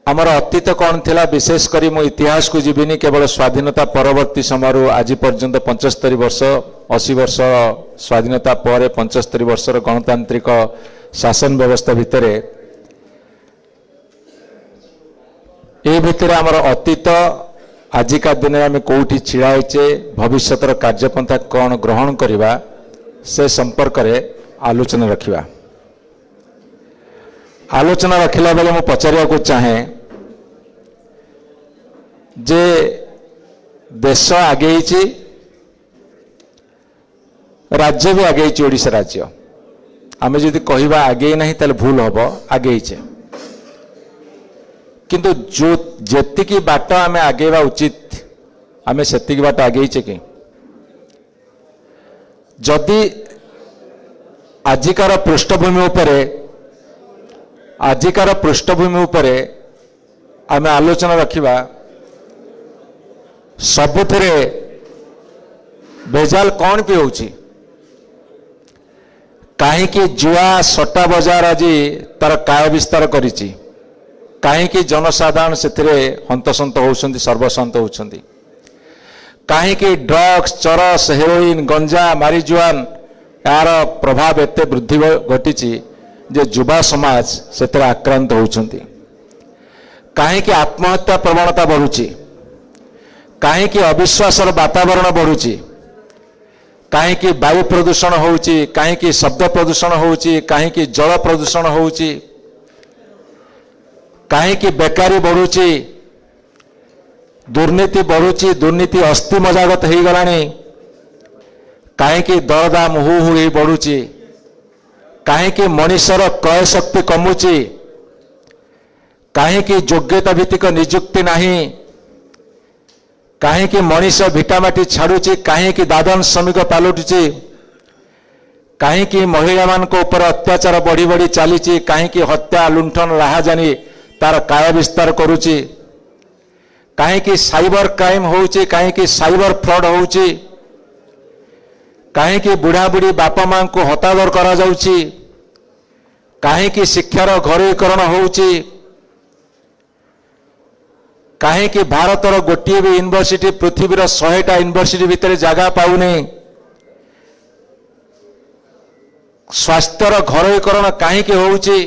आमर अतीत कौन थिला विशेष करी मु इतिहास को जीविनी केवल स्वाधीनता परवर्ती समय आज पर्यंत 75 वर्ष 80 वर्ष स्वाधीनता पर 75 वर्ष गणतांत्रिक शासन व्यवस्था भितर ए भितर आमर अतीत आजिका दिन में आम कौटी छिड़ाइचे भविष्यतर कार्यपंथा कौन ग्रहण करवा से संपर्क में आलोचना रखा। आलोचना रखिला बेले मु पचारिया को चाहे जे देश आगे राज्य भी आगे ओडिशा राज्य आम जदि कहवा आगे ना ताले भूल हम आगे किंतु जो जेतिकी बाट आम आगेवा उचित आम से बाट आगे कि जदि आजिकार पृष्ठभूमि उपरे आजिकार पृष्ठभूमि उपरे आम आलोचना रखिबा सबुथिरे बेजाल कौन भी होची कहीं जुआ सट्टा बाजार आज तार काय विस्तार करिछि कहीं जनसाधारण से हंतसंत होउछंती सर्वसंत होउछंती कहीं ड्रग्स चरस हेरोइन गंजा मारिजुआन यार प्रभाव एते वृद्धि घटी जे युवा समाज से आक्रांत होउछंती कहीं आत्महत्या प्रवणता बढ़ुची कहीं अविश्वासर वातावरण बढ़ुची कहीं वायु प्रदूषण होउची कहीं शब्द प्रदूषण होउची कहीं जल प्रदूषण होउची कहीं बेकारी बढ़ुची दुर्नीति बढ़ुची दुर्नीति अस्थि मजागत हो गलानी कहीं दरदाम हु हु बढ़ुची कहीं मनुष्यर क्रय शक्ति कमुची कहीं योग्यता भित्तिक निजुक्ति नहीं कहीं मनीष भिटामाटी छाड़ुची कहीं दादन श्रमिक पलटुची कहीं महिला मान ऊपर अत्याचार बढ़ी बढ़ी चली कहीं हत्या लुंठन राहाजानी तार काय विस्तार करुची कहीं साइबर क्राइम होउची कहीं साइबर फ्रॉड होउची कहीं बुढ़ा बुढ़ी बापा मां को हतादर करा जाउची कहीं शिक्षार घरोईकरण होउची कहीं भारतर गोटे भी यूनिवर्सिटी पृथ्वीर 100टा यूनिवर्सिटी भितर जगह पाउनी स्वास्थ्यर घरोईकरण कहीं होउची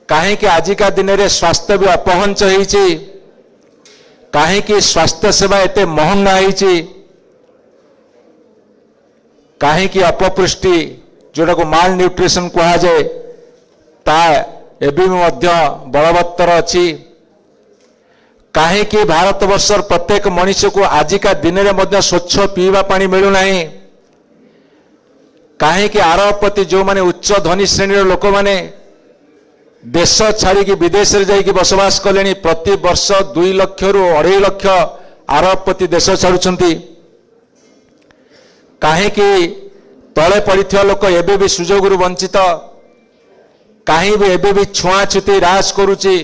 कहीं आजिका दिन में स्वास्थ्य भी अपहंच होइची कहीं स्वास्थ्य सेवा एते महंगा होइची कहीं अपपृष्टि जोटा को माल न्यूट्रिशन कहा जाए ता एवं बलवत्तर अच्छी कहीं भारत वर्षर प्रत्येक मनुष्य को आजिका दिन में स्वच्छ पीवा पानी मिलूना कहीं आरबपति जो माने उच्च धनी श्रेणी लोक माने देश छाड़ी विदेश रे जाइए बसवास कले प्रति वर्ष 2 लाख रु 2.5 लाख आरबपति देश छाड़ुंट कहीं तले पड़ा लोक एबे भी सुजोग वंचित कहीं भी एबे भी छुआछुती राज करुची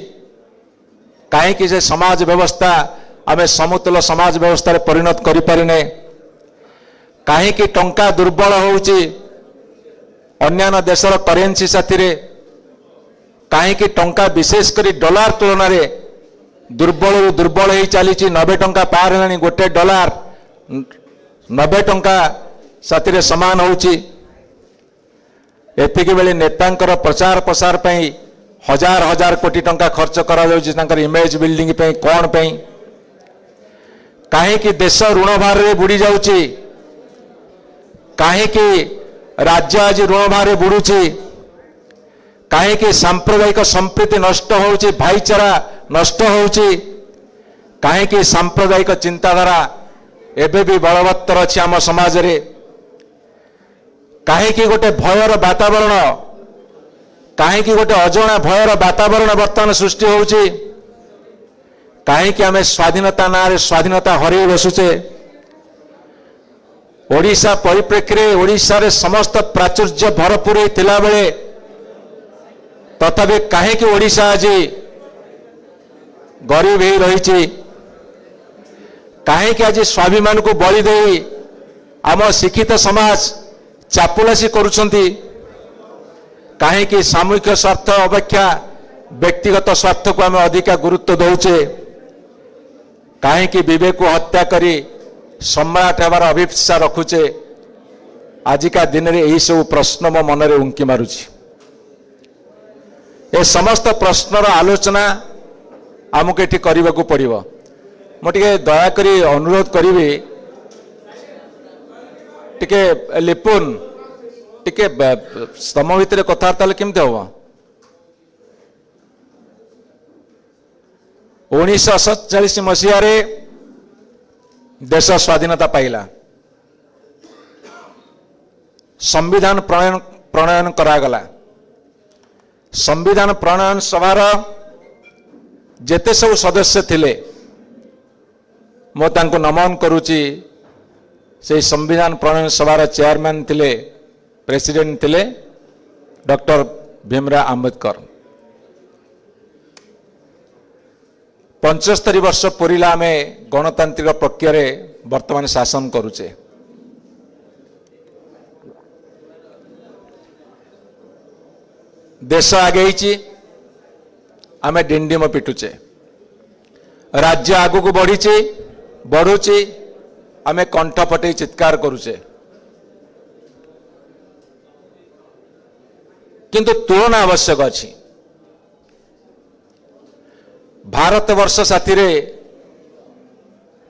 कहीं से समाज व्यवस्था आम समतुल समाज व्यवस्था रे परिणत करि पारिने कहीं टंका दुर्बल होउची अन्यान्य देशर करेन्सी साथी रे कहीं टंका विशेषकर डॉलर तुलन में दुर्बल दुर्बल हो चली 90 टंका पार है गोटे डॉलर 90 टंका साथी समान होती बेले नेतांकर प्रचार प्रसार पर हजार हजार कोटी टंका खर्च कर इमेज बिल्डिंग पे कौन पे कहीं देश ऋण भार रे बुड़ी जाउची कहीं राज्य आज ऋण भार रे बुड़ुची कहीं सांप्रदायिक संप्रीति नष्ट होउची भाईचारा नष्ट होउची कहीं सांप्रदायिक चिंताधारा एबे भी बलवत्तर अच्छी आम समाज रे कहीं गोटे भयर वातावरण कहीं गोटे अजणा भयर वातावरण वर्तमान सृष्टि होउची कहीं आम स्वाधीनता ना रे स्वाधीनता हरई बसुचे ओडिशा परिप्रेक्षी रे ओडिशा रे समस्त प्राचुर्य भरपूर होता बेले तथापि कहीं ओडिशा आज गरीब हो रही कहीं आज स्वाभिमान को बलि दे आम शिक्षित समाज चापुलासी करुछंती कहीं सामूहिक स्वार्थ अपेक्षा व्यक्तिगत स्वार्थ को आम अधिका गुरुत्व दौचे, कहीं विवेक को हत्या करी सम्राट हमार अभिप्सा रखुचे। आजिका दिन में यही सब प्रश्न मो मन में उंकी मारुची। ए समस्त प्रश्नर आलोचना आमको ये करने को पड़ो। मुझे दयाकोरी अनुरोध करी टिके लिपुन टिके तम भितर कथबार्ता केमती हम। 1947 मसीह देश स्वाधीनता पाइला, संविधान प्रणयन करागला। संविधान प्रणयन सभार जेते सब सदस्य थिले मो तांको नमन करुची। से संविधान प्रणयन सभार चेयरमैन थिले, प्रेसिडेंट थिले डॉक्टर भीमराव आंबेडकर। 75 वर्ष पूरीला आमे गणतांत्रिक प्रक्रिया रे वर्तमान शासन करुचे। देश आगे आमे डिंडिम पिटुचे, राज्य आगु बढ़ीचे बढ़ुचे, आमे कंठ फटे चित्कार करुचे। किंतु तुलना आवश्यक अछि। भारत वर्ष साथी रे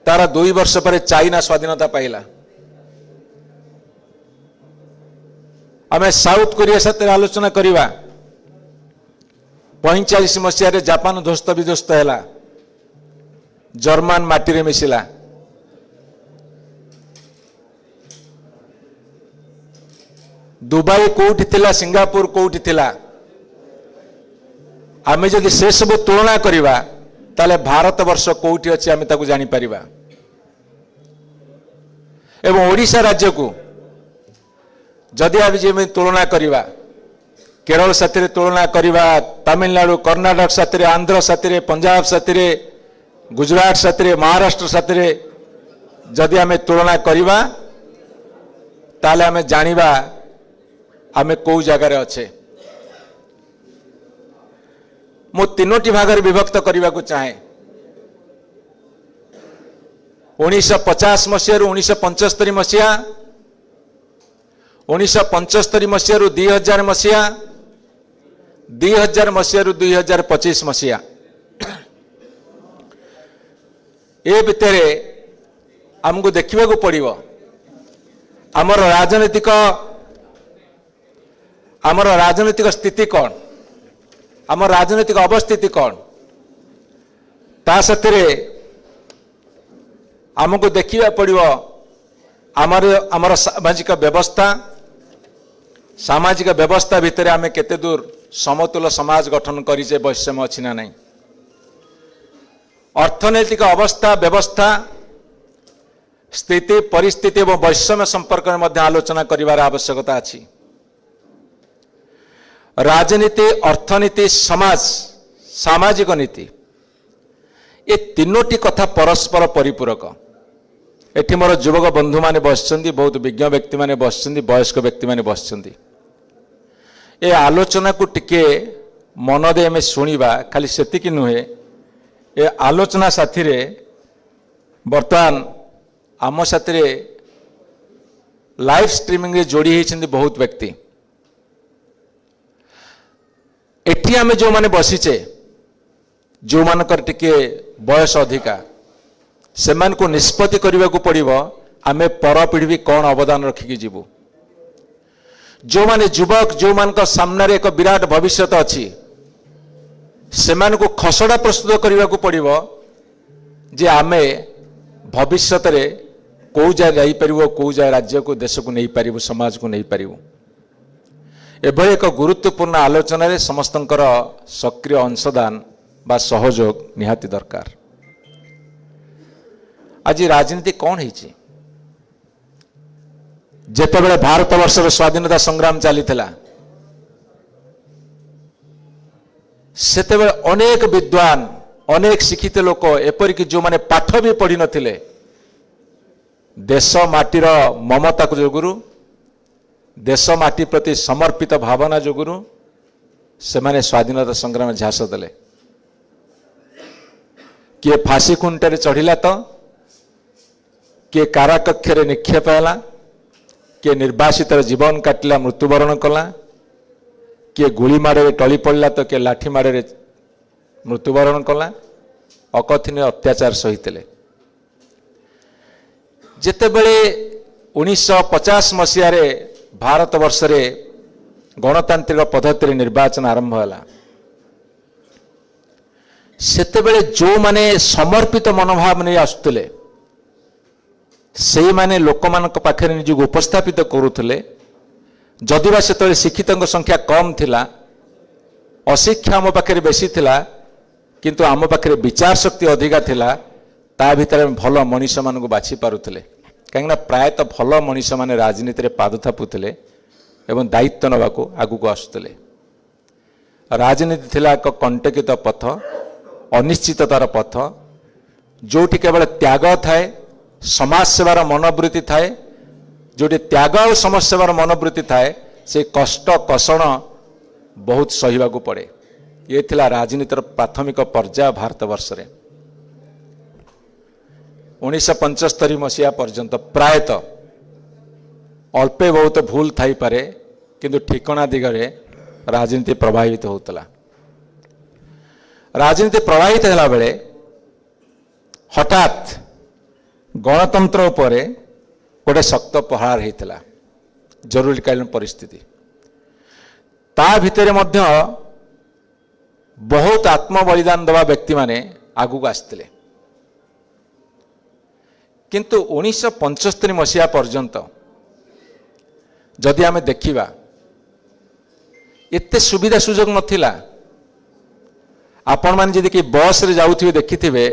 तार 2 वर्ष पर चाइना स्वाधीनता पाइला। आमे साउथ कोरिया साथ आलोचना करिवा। 45 मसीह जापान ध्वस्त विध्वस्त है, जर्मान माटी रे मिसिला। दुबई कोठी थिला, सिंगापुर कोठी थिला। आमे जदि से सब तुलना करिवा ताले भारत वर्ष कोठी अछि आमे ताकू जानि परिबा। एवं ओडिशा राज्य को जदि आमे जे तुलना करिवा, केरल साथी तुलना करिवा, तमिलनाडु कर्नाटक साथी, आंध्र साथी, पंजाब साथी, गुजरात साथी, महाराष्ट्र साथी जदि आमे तुलना करिवा ताले आमे जानिबा आमे को जगार अच्छे। मु 3टी भाग में विभक्त करने को चाहे। 1950 मसीह 1975 मसीहा, 1975 मसीह 2000 मसीहा, 2000 मसीह 2025 मसीहा। ए भितर आमको देखा पड़ो आमर राजनीतिक स्थिति कौन, आमर राजनीतिक अवस्थिति कौन, ता साथे आमको देखा पड़ो आमर सामाजिक व्यवस्था भितर आमे केते दूर समतुल समाज गठन करिचे, वैषम्य अछि ना नहीं। अर्थनैतिक अवस्था व्यवस्था स्थिति परिस्थिति और वैषम्य संपर्क में मध्य आलोचना करिवार आवश्यकता अछि। राजनीति, अर्थनीति, समाज, सामाजिक नीति ये 3टी कथा परस्पर परिपूरक। एठी मोर युवक बंधु माने बसचंदी, बहुत विज्ञ व्यक्ति माने बसचंदी, वयस्क व्यक्ति माने बसचंदी। ए आलोचना को टिके मन दे हमें शुणा, खाली सेतिकी नुहे। ए आलोचना साथी रे वर्तमान आम साथी लाइव स्ट्रीमिंग रे जोड़ी होती बहुत व्यक्ति। एठी आमे जो माने बसीचे, जो मानकर टिके बयस अधिका, से मान को निष्पत्ति करने को पड़ो आमे पर पीढ़ी कौन अवदान रखिकी जीवु। जो माने युवक जो मान सामने एक विराट भविष्य अच्छी, से मान को खसड़ा प्रस्तुत करने को पड़ो जे आमे भविष्य कौ जाए जापर, कौ जाए राज्य को देश को नहीं पारिबु, समाज को नहीं पारिबु। एभली एक गुरुत्वपूर्ण आलोचना रे समस्तंकर सक्रिय अंशदान बा सहयोग निहाती दरकार। आज राजनीति कौन है? जेतेबेले भारत वर्षर स्वाधीनता संग्राम चलीथिला सेतेबेले अनेक विद्वान, अनेक शिक्षित लोक, एपरिक जो माने पाठ भी पढ़ी नथिले, देश माटीर ममता जोगुरु, देश माटी प्रति समर्पित भावना जोगुरु से माने स्वाधीनता संग्राम झांस देले। किए फांसी खुंटे चढ़िला तो किए काराकक्षे निक्षेप है, किए निर्वासित जीवन काटिला मृत्युवरण कला, किए गुली माड़े टली पड़ा तो किए लाठी माड़े मृत्युवरण कला, अकथनीय अत्याचार सहीते। जितेबले 1950 मसीह भारत वर्ष रे गणतांत्रिक पद्धति निर्वाचन आरंभ है, सेतेबेले जो माने समर्पित मनोभाव नहीं आसुले से माने लोक मान पाखे निजक उपस्थापित करुले। जदिवा से शिक्षित संख्या कम थिला, अशिक्षा आम पाखे बेसी थिला, किंतु आम पाखे विचार शक्ति अधिका थिला, ता भितर भल मनीष मान बाछि पारुले। कहीं प्रायतः भल मनीष माने राजनीति रे पाद थापुले एवं दायित्व नवाक आगू आसुले। राजनीति थिला एक कंटकित पथ, अनिश्चिततार पथ, जोटी केवल त्याग थाए, समाज सेवार मनोवृत्ति थाए। जोटी त्याग और समाज सेवार मनोवृत्ति थाए से कष्ट कषण बहुत सहिबा को पड़े। ये थिला राजनीतिर प्राथमिक पर्याय भारत वर्ष रे। 1975 मसीहा पर्यंत प्रायतः अल्पे बहुत भूल थाई पारे, किंतु ठिकना दिगरे राजनीति प्रभावित होतला। राजनीति प्रभावित होला बेले हठात गणतंत्र उपरे गोटे शक्त प्रहार होता, जरूरीकालीन परिस्थिति। ता भितर मध्य बहुत आत्म बलिदान दवा व्यक्ति माने आगू आसते, किंतु 1975 मसीहा पर्यंत जदि आमे देखिबा एते सुविधा सुजोग नथिला। आपण मान जदि कि बस रे जाउथिबे देखिथिबे,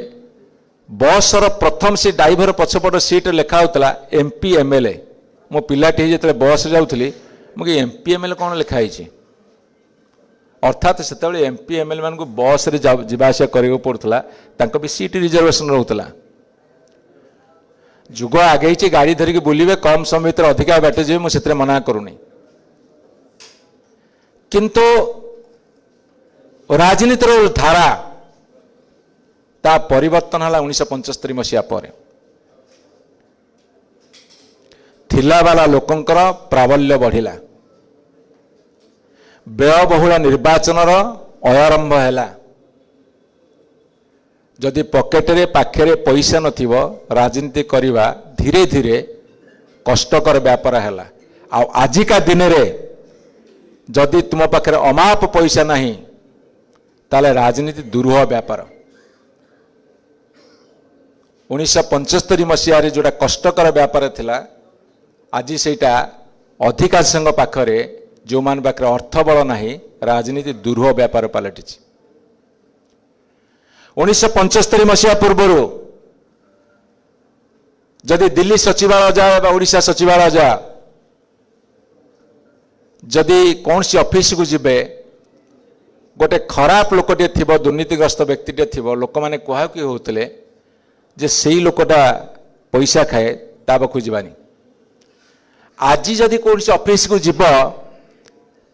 बस रो प्रथम सीट ड्राइवर पछपट सीट लेखा होतला एमपी एमएलए। मो पिलाटी जेतले बस रे जाउथली मो कि एमपी एमएलए कोन लेखा हिची, अर्थात सेतबेले एमपी एमएलए मान को बस रे जिबासिया करियो पड़थला, तांको भी सीट रिजर्वेशन रहउतला। जुग आगे गाड़ी धरिक बुलिबे, कम समय भीतर अधिका बाटे जे, मुझे मना करूनी। किंतु राजनीतिर धारा ता परिवर्तन है 1975 मसीहा पर। थिला वाला लोकंकर प्राबल्य बढ़िला, व्ययबहुल निर्वाचन अयारंभ है। जदि पकेटरे पाखे पैसा नथिबो, राजनीति करिबा धीरे धीरे कष्टकर व्यापार है। आजिका दिन रे जदि तुम पाखे अमाप पैसा नहीं, ताले राजनीति दुरूह व्यापार। 1975 मसीह जोटा कष्टकर व्यापार थिला, आज सेटा अधिकांश पाखरे जो मान पाखे अर्थबल नहीं, राजनीति दुरूह व्यापार पलटि। 1975 मसीहा पूर्व जदि दिल्ली सचिवालय जा ओडिशा सचिवालय जा, जदि कौन सी ऑफिस को जिबे, गोटे खराब लोकटे थिबो, दुर्नीतिग्रस्त व्यक्तिटे थिबो, लोक माने कहा कि होतले जे सेई लोकटा पैसा खाए, ता पाखु जिबानी। आज जदि कौन सी ऑफिस को जिब,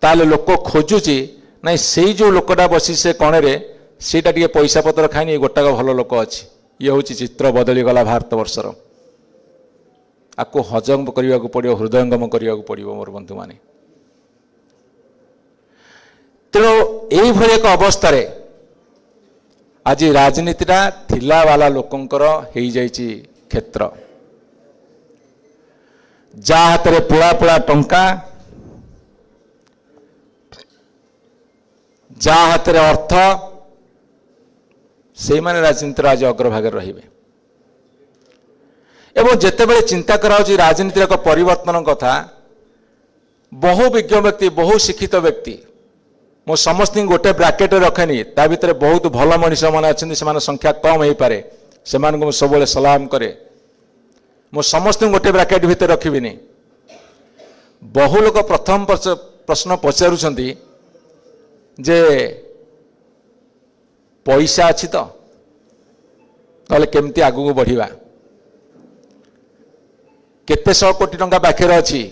ताले लोक खोजुची नहीं सेई जो लोकटा बसी से कणे सीटा टे पैसा पत्र खाई गोटाक भल लोक अच्छी। ये हूँ चित्र बदली गला भारत वर्षर। आपको हजम करने को पड़ो, हृदयंगम करने को पड़ो मोर बंधु माने। तेणु यही एक अवस्था आज राजनीतिटा थिला वाला लोकंकर हो जाइछि क्षेत्र। जा हाथ में पुड़ा पुड़ा टंका, जा हाथ में अर्थ, से माने राजनीति आज अग्रभाग रे। एवं जितेबाला चिंता करा राजनीति एक परिवर्तन कथा, बहु विज्ञ व्यक्ति, बहु शिक्षित व्यक्ति, मो समस्त गोटे ब्राकेट रखेनी, ता भीतर बहुत भल मनीष मैंने अच्छे, से संख्या कम हो पारे, से सब सलाम करे। मो समस्त गोटे ब्राकेट भीतर रखिबिनी। बहु लोग प्रथम प्रश्न पचारुछंती जे पैसा अच्छी तो ना केमती आगू को बढ़िया, केते 100 कोटी टंका पाखे अच्छी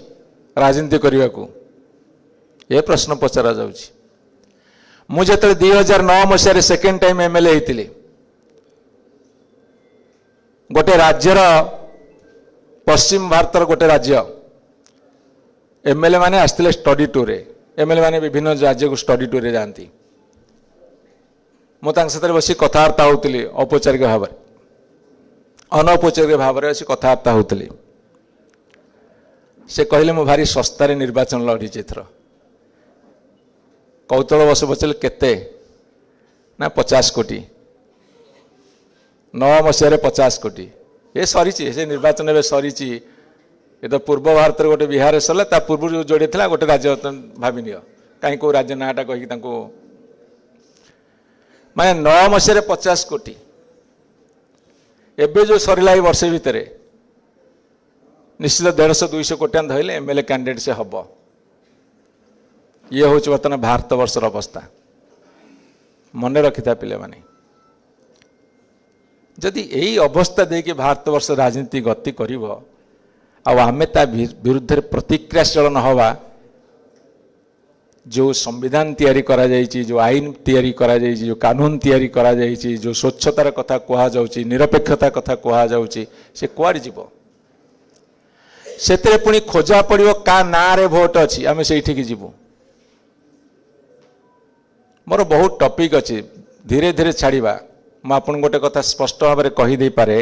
राजनीति करने को, यह प्रश्न पचरा जाउछि। मुझे 2009 मसीह सेकेंड टाइम एमएलए होती गोटे राज्यर पश्चिम भारतर गोटे राज्य एमएलए माने आसते स्टडी टूर एमएलए माने विभिन्न राज्य को स्टडी टूर जाती मुझे बस कथबार्ता होती औपचारिक भाव अनौपचारिक भाव में कथबार्ता होती से कहले मु भारी सस्तार निर्वाचन लड़ी एथर कौतूहल बस पचारे केते ना 50 कोटी 9 मसीह 50 कोटी ये सरी से निर्वाचन ए सरी ये तो पूर्व भारत गोटे बिहार सरला पूर्व जो जोड़े था गोटे राज्य भाव नि कहीं कौ राज्य नाटा कहीकि माने 9 मसीह 50 कोटी एबे जो सरला वर्ष भितर निश्चित 150-200 कोटिया धरले एमएलए कैंडिडेट से हम ये हूँ बर्तमान भारत वर्षर अवस्था मन रखी था पिले माने जदि यही अवस्था देखिए भारत वर्ष राजनीति गति कर आम विरुद्ध प्रतिक्रियाशील न हवा जो संविधान तैयारी करा जायछि जो आईन तैयारी करा जायछि जो कानून तैयारी करा जायछि जो स्वच्छतार कथा कहा जाउछि निरपेक्षता कथा कहा जाउछि से कुआड़ जीव से पुणी खोजा पड़ो का ना रे भोट अच्छी आम से जीवु मोर बहुत टॉपिक अच्छी धीरे धीरे छाड़वा मुझे गोटे कथा स्पष्ट भाव में कहीदे पारे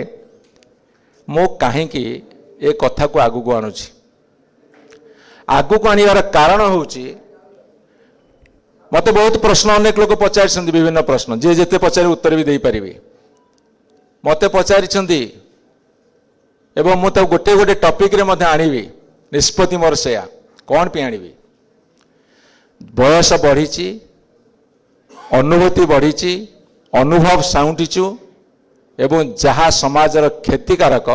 मो कहीं ए कथा को आगू को आणुछि आगू को आनिबार कारण होउछि मत बहुत प्रश्न अनेक लोग पचार विभिन्न प्रश्न जे जेते पचारे उत्तर भी दे पारिबे मत पचारि एवं मु गोटे गोटे टॉपिक रे मध्य आनिबी निष्पत्ति मोर से कौन पे आनिबी बयस बढ़ी अनुभूति बढ़ी अनुभव साउंटीचु एवं जहाँ समाजर क्षतिकारक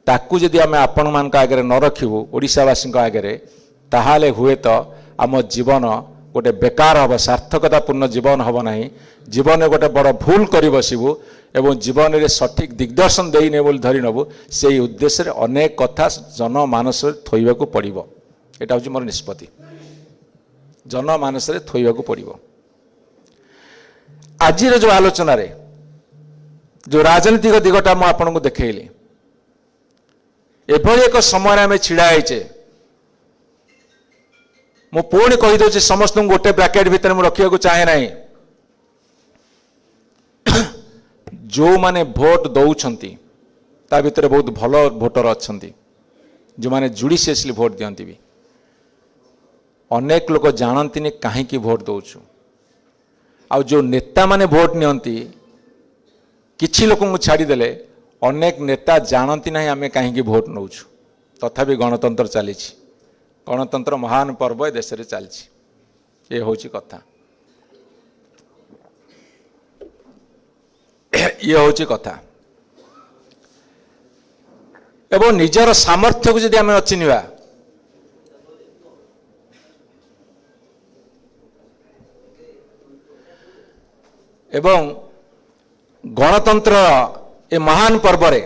ताकू जदि आम आपण मान आगे न रखिबू ओडिशावासी आगे ताहाले हुए तो आम जीवन गोटे बेकार हम सार्थकतापूर्ण जीवन हम ना जीवन गोटे बड़ भूल कर बसबू एवं जीवन में सठिक दिग्दर्शन देने बोली धरी नबू से उद्देश्य अनेक कथा जनमानस थोइबा को पड़िबो एटा हूँ मोर निष्पत्ति जनमानस थोइबा को पड़िबो आज जो आलोचना रे जो राजनीतिक दिगटा मु आपन को देखैली एभली एक समय आम छिड़ा होइचे मु पुणी कहीदे समस्त गोटे ब्रैकेट भितर मुझे रखा चाहे ना जो माने भोट दौरान ता भितर बहुत भल भोटर अच्छा जो माने जुडिशियसली भोट दियंती भी अनेक लोग जानती कहीं भोट दौचु आ जो नेता माने भोट नियंती किछि लोक छाड़देले अनेक नेता जानती ना आम कहीं भोट नौचु तथापि गणतंत्र चली गणतंत्र महान पर्व देश में चलती ये हूँ कथा ये हूँ कथा एवं निजर सामर्थ्य को जदि आम अचिन्वा एवं गणतंत्र ए महान पर्व रे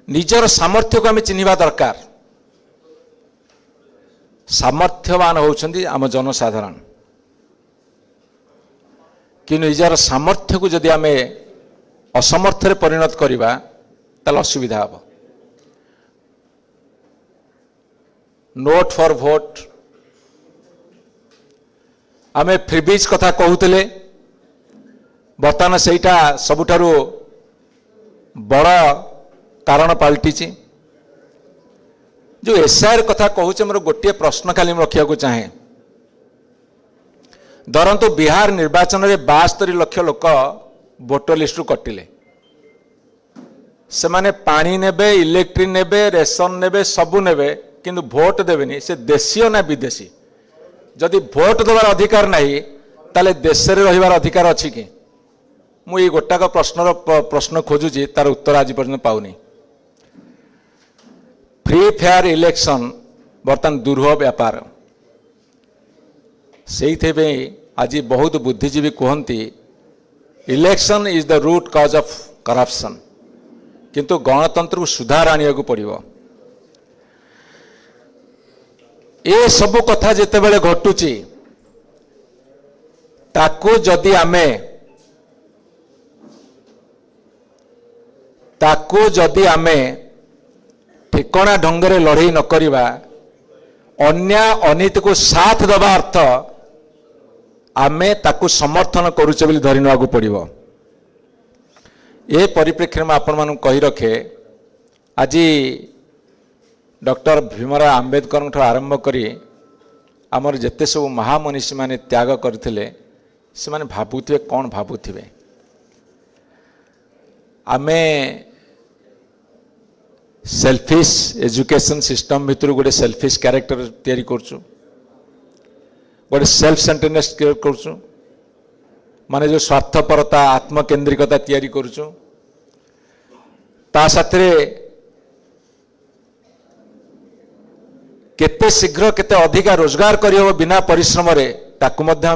निजर सामर्थ्य को आम चिन्हवा दरकार सामर्थ्यवान होउछंदी आम जनसाधारण कि निजर सामर्थ्य को जदि आम असमर्थ रे परिणत करिबा ताल असुविधा हम नोट फॉर भोट आम फ्रीबीज कथा कहूले बर्तमान सेटा सबुठारु बड़ कारण पलटि जो एसआईआर कथा कहूचे मोर गोटे प्रश्न खाली रखा चाहे धरतु बिहार निर्वाचन में 72 लाख लोक वोटर लिस्ट कटिले से माने पानी नेबे इलेक्ट्रिक नेबे रेशन नेबे सबू नेबे किंतु भोट देवेनी से देशीय ना विदेशी जदि भोट देवार अधिकार नहीं ताले देश रे रहिबार अधिकार अछि कि मु ये गोटाक प्रश्न खोजुची तार उत्तर आज पर्यंत पाउनी फ्री फेयर इलेक्शन बर्तमान दुर्ह व्यापार से आज बहुत बुद्धिजीवी कहती election is the root cause of corruption किंतु गणतंत्र को सुधार आने को पड़ो ए सब कथा जितेबले घटुची ताकू जदि आमे ठिकणा ढंगरे लड़ई न करिबा अन्याय अनीति को साथ दबा अर्थ आमे ताकू समर्थन करुचे बोली धरि नवाकू पड़िबो। ए परिप्रेक्षी में आपण मानू कही रखे आज डॉक्टर भीमराव आंबेडकर आरंभ करी आमर जेते सब महामनीषी माने त्याग करथिले से माने भाबुथिबे कौन भाबुथिबे आमे सेल्फिश एजुकेशन सिस्टम भितर गोटे सेल्फिश कैरेक्टर तैयारी करछु गोटे सेल्फ सेंटरनेस क्रिएट करछु माने जो स्वार्थपरता आत्मकेंद्रिकता तैयारी करछु ता साथरे केते शीघ्र केते अधिका रोजगार करियो बिना परिश्रम रे ताकू मध्य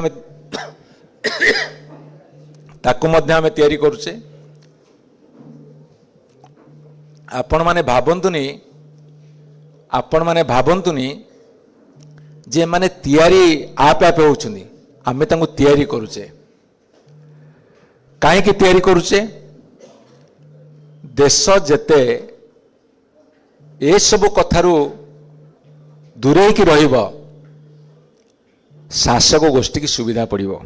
हमें तैयारी करुचे। आपण माने भाबंतुनी जे माने तैयारी आप होउछुंदी आमे तांको तैयारी करुचे काहे कि तैयारी करुचे देश जेते ए सब कथारू दूरे की रहिबो शासक गोष्ठी की सुविधा पड़िबो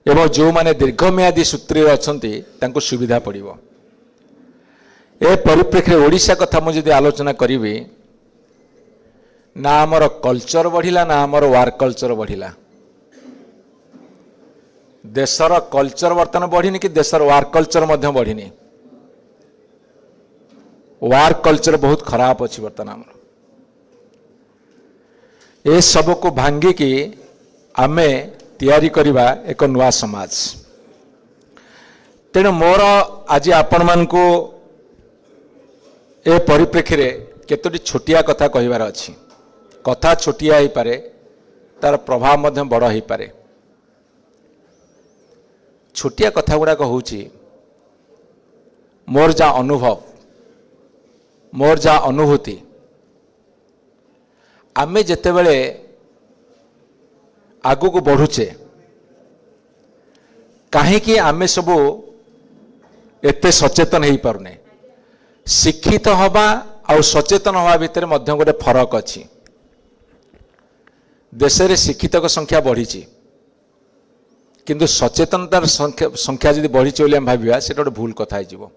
एवं जो माने दीर्घम्यादी सूत्री अछंती तांको सुविधा पड़िबो। ए परिप्रेक्षी ओडिशा कथा मु जदि आलोचना करिवि ना हमर कल्चर बढ़िला ना हमर वार कल्चर बढ़िला देशर कल्चर वर्तमान बढ़िनी कि देशर वार कल्चर मध्य बढ़िनी वार कल्चर बहुत खराब अच्छी वर्तमान आमर ए सब को भांगी की आमे तैयारी करिबा एक नुआ समाज। तेणु मोर आज आपण मान को ए परिप्रेक्षी रे केतोटी छोटिया कथा कहिबार अछि कथा छोटिया ही पारे तार प्रभाव मध्य बड़ ही पारे। छोटिया कथा गुड़ाक होउची मोर जा अनुभव मोर जा अनुभूति आमे जेते बेले आगु को बढ़ुचे काहे कि आमे सबो एते सचेतन हो पारुने शिक्षित हवा आ सचेतन हवा भितर मध्य गोटे फरक अछि। देश रे शिक्षित संख्या बढ़ी किंतु सचेतनतार संख्या जदि बढ़ी बोली हम भाविया से गोटे भूल कथा हो।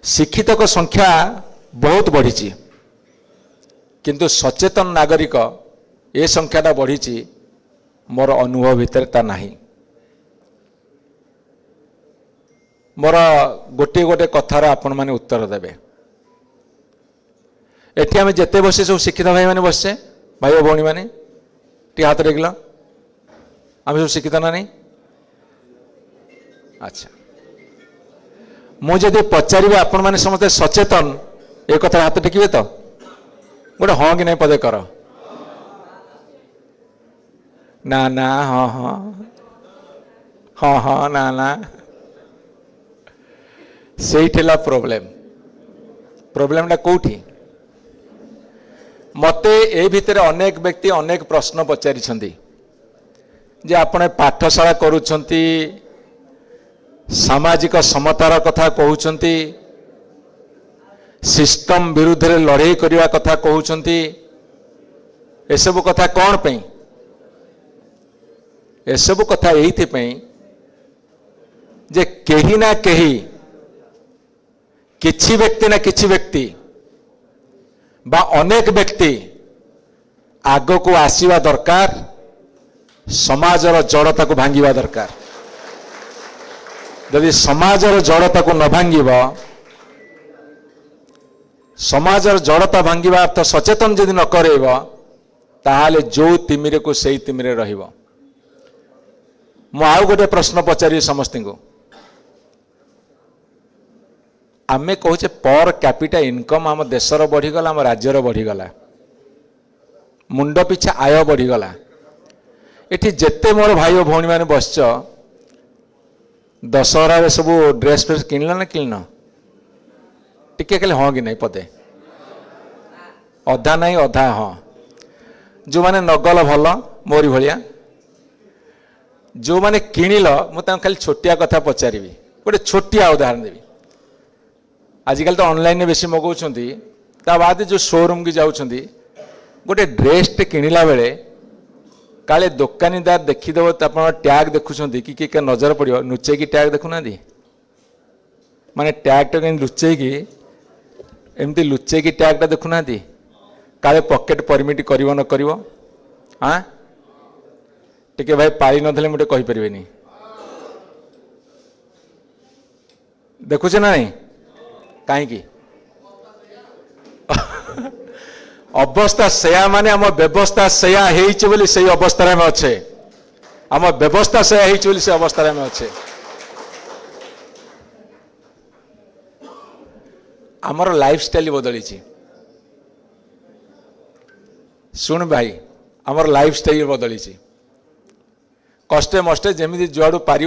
शिक्षित संख्या बहुत बढ़ी किंतु सचेतन नागरिक ए संख्याटा बढ़ी मोर अनुभव भितर ता नहीं। मोर गोटे गोटे कथार आपण माने उत्तर देबे एठी आमे जेते बसे सब शिक्षित भाई माने बससे भाई और भौणी माने टी हाथ देखल आम सब शिक्षित ना नहीं। अच्छा मुझे पचारे आपण मैंने समस्त सचेतन ए कथा हाथ टेकिबे तो गोटे हाँ कि नहीं पदे कर ना ना हाँ हाँ हाँ हाँ ना ना से प्रोब्लेम कौटी मते ए भितर अनेक व्यक्ति अनेक प्रश्न पचारि जे आपण पाठशाला करूछंती सामाजिक समतार कथा कहउछंती सिस्टम विरुद्ध रे लड़ाई करिवा कथा कहउछंती ए सब कथा कौन पे ए सब कथा एथि पे जे केही ना केही किछि व्यक्ति ना किछि व्यक्ति बा अनेक व्यक्ति आग को आसीवा दरकार समाजर जड़ता को भांगिवा दरकार। यदि समाजर जड़ता को न भांगिब समाजर जड़ता भांगिवा अर्थ सचेतन यदि न करेब ताहाले जो तिमिरे को सही तिमिरे रहिब। मु आउ गोटे प्रश्न पचारि समस्त को आमे कहूचे पर कैपिटा इनकम आम देशर बढ़ीगला आम राज्यर बढ़ीगला मुंड पिछा आय बढ़ीगला एठी जेते मोर भाई और भौणी मैंने बसच दशहरा सब ड्रेस फ्रेस किनल ना किन टिके खाली हाँ कि नहीं पदे अधा नहीं अधा हाँ जो मैंने नगल भल मोरी भाया जो मैंने किणिल मुझे खाली छोटिया कथा पचारि गोटे छोटिया उदाहरण देवी आजिकल तो ऑनलाइन बेसी मगाउछंती ता बाद जो शोरूम की जाउछंती गोटे ड्रेसटे किणिला बेले काले दुकानीदार देखीदेव आप टैग देखुं कि किए नजर पड़ो लुचेकी टैग देखुना माने टैगटा कहीं लुचेकी एमती लुचेकी टैगटा देखुना काले पॉकेट परमिट कर न कर हाँ टिके भाई पाई नथिले मुझे कहीपर देखुचे ना नहीं कहीं अवस्था सेया माने आम व्यवस्था सेया से अवस्था में अच्छे आम व्यवस्था सेया से अवस्था में अच्छे आमर लाइफस्टाइल बदली शुण भाई आमर लाइफस्टाइल बदली कष्टे मष्टे जमी जुआड़ पार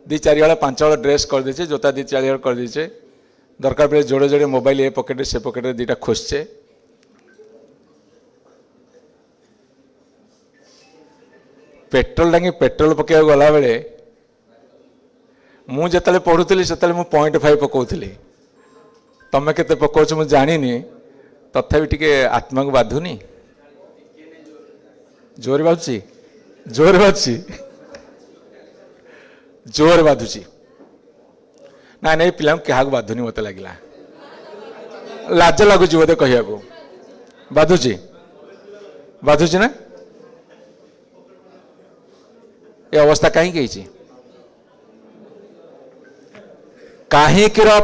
दी चार हल पांच हल ड्रेस कर दीचे जोता दी चार हल कर दीचे दरकार पड़े जोड़े जोड़े मोबाइल ए पकेट से पकेट दीटा खोसचे पेट्रोल टांगी पेट्रोल पकड़ गला बेले मुझे पढ़ुली से 0.5 पकाउली तमें केते पकाउछ मु जानिनी तथापि टिके आत्मा को बाधुनी जोर बाधुची जोर बाधुची जोर बाधुची ना नहीं पिला क्या बाधुनी मत लगे लाज लगुच बोधे कह बाधुची बाधुची ना ये अवस्था कहीं कहीं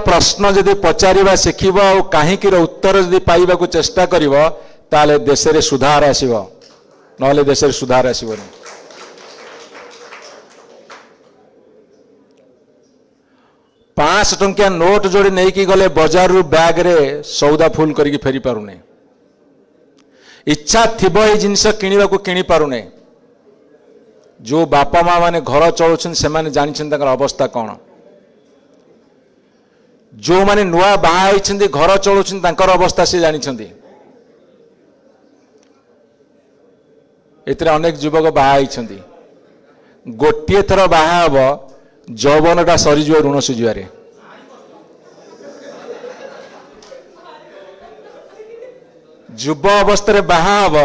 प्रश्न जदि पचारिबा शिखिब और कहीं उत्तर जदि पाइबा को चेष्टा करिब ताले देश रे सुधार आसीब नले देश रे सुधार आसीबनी 5 टंकिया नोट जोड़ी नहीं कि गले बाजार रू बैग रे सौदा फुल करके फेरी पारुने इच्छा थिब ये जिनस किनिबा को किनि पारुने जो बापा माँ माने घर चलुछन से माने जानिछन तकर अवस्था कौन जो माने नुआ बाहा होइछन्ती घर चलुछन तकर अवस्था से जानिछन्ती एतरे अनेक युवक बाहा होइछन्ती गोटिए थर बाहा हब जौवनटा सरीज ऋण सुझारे युव अवस्था बाहा हब